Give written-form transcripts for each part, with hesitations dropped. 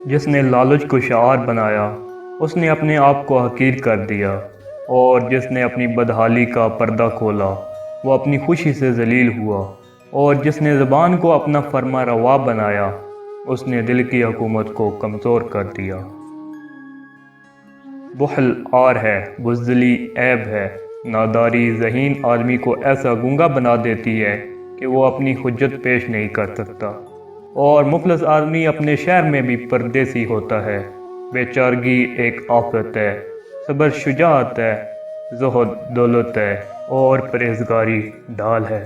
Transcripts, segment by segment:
جس نے لالچ کو شعار بنایا اس نے اپنے آپ کو حقیر کر دیا، اور جس نے اپنی بدحالی کا پردہ کھولا وہ اپنی خوشی سے ذلیل ہوا، اور جس نے زبان کو اپنا فرما روا بنایا اس نے دل کی حکومت کو کمزور کر دیا۔ بخل عار ہے، بزدلی عیب ہے، ناداری ذہین آدمی کو ایسا گونگا بنا دیتی ہے کہ وہ اپنی حجت پیش نہیں کر سکتا، اور مفلس آدمی اپنے شہر میں بھی پردیسی ہوتا ہے۔ بیچارگی ایک آفت ہے، صبر شجاعت ہے، زہد دولت ہے، اور پرہیزگاری ڈھال ہے۔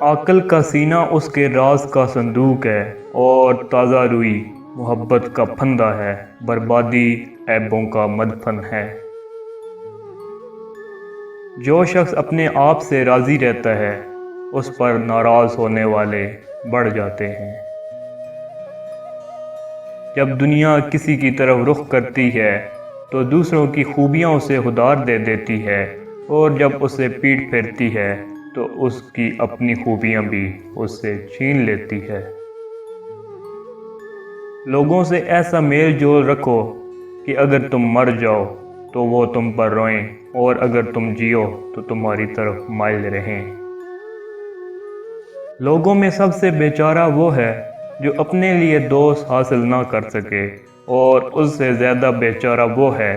عقل کا سینہ اس کے راز کا صندوق ہے، اور تازہ روئی محبت کا پھندہ ہے، بربادی عیبوں کا مدفن ہے۔ جو شخص اپنے آپ سے راضی رہتا ہے اس پر ناراض ہونے والے بڑھ جاتے ہیں۔ جب دنیا کسی کی طرف رخ کرتی ہے تو دوسروں کی خوبیاں اسے ہدار دے دیتی ہے، اور جب اسے پیٹھ پھیرتی ہے تو اس کی اپنی خوبیاں بھی اس سے چھین لیتی ہے۔ لوگوں سے ایسا میل جول رکھو کہ اگر تم مر جاؤ تو وہ تم پر روئیں، اور اگر تم جیو تو تمہاری طرف مائل رہیں۔ لوگوں میں سب سے بیچارہ وہ ہے جو اپنے لیے دوست حاصل نہ کر سکے، اور اس سے زیادہ بیچارہ وہ ہے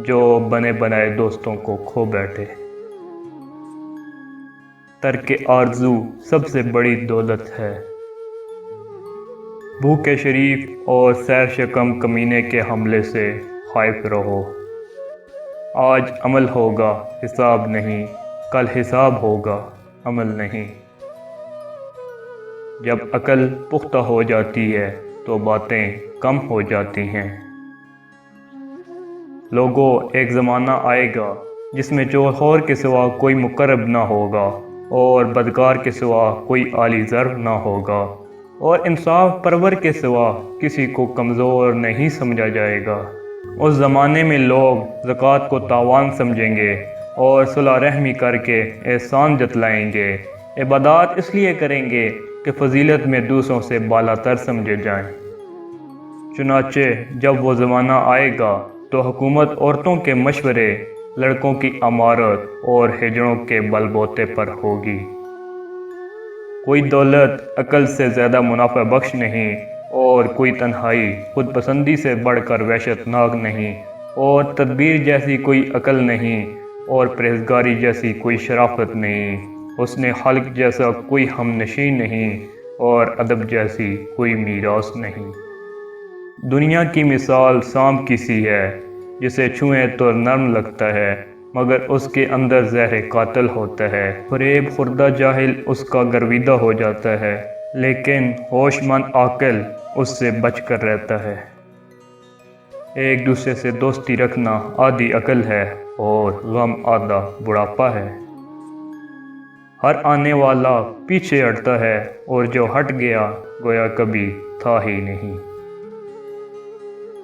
جو بنے بنائے دوستوں کو کھو بیٹھے۔ ترک آرزو سب سے بڑی دولت ہے۔ بھوکے شریف اور سیر شکم کمینے کے حملے سے خائف رہو۔ آج عمل ہوگا حساب نہیں، کل حساب ہوگا عمل نہیں۔ جب عقل پختہ ہو جاتی ہے تو باتیں کم ہو جاتی ہیں۔ لوگوں، ایک زمانہ آئے گا جس میں چوخور کے سوا کوئی مقرب نہ ہوگا، اور بدکار کے سوا کوئی عالی ضرب نہ ہوگا، اور انصاف پرور کے سوا کسی کو کمزور نہیں سمجھا جائے گا۔ اس زمانے میں لوگ زکوٰۃ کو تاوان سمجھیں گے اور صلح رحمی کر کے احسان جتلائیں گے، عبادات اس لیے کریں گے کہ فضیلت میں دوسروں سے بالا تر سمجھے جائیں۔ چنانچہ جب وہ زمانہ آئے گا تو حکومت عورتوں کے مشورے، لڑکوں کی امارت اور ہجڑوں کے بل بوتے پر ہوگی۔ کوئی دولت عقل سے زیادہ منافع بخش نہیں، اور کوئی تنہائی خود پسندی سے بڑھ کر وحشت ناک نہیں، اور تدبیر جیسی کوئی عقل نہیں، اور پرہیزگاری جیسی کوئی شرافت نہیں، حسن خلق جیسا کوئی ہم نشین نہیں، اور ادب جیسی کوئی میراث نہیں۔ دنیا کی مثال سانپ کی سی ہے، جسے چھوئیں تو نرم لگتا ہے مگر اس کے اندر زہر قاتل ہوتا ہے۔ فریب خوردہ جاہل اس کا گرویدہ ہو جاتا ہے، لیکن ہوش مند عاقل اس سے بچ کر رہتا ہے۔ ایک دوسرے سے دوستی رکھنا آدھی عقل ہے، اور غم آدھا بڑھاپا ہے۔ ہر آنے والا پیچھے ہٹتا ہے، اور جو ہٹ گیا گویا کبھی تھا ہی نہیں۔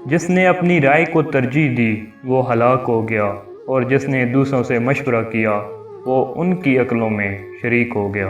جس نے اپنی رائے کو ترجیح دی وہ ہلاک ہو گیا، اور جس نے دوسروں سے مشورہ کیا وہ ان کی عقلوں میں شریک ہو گیا۔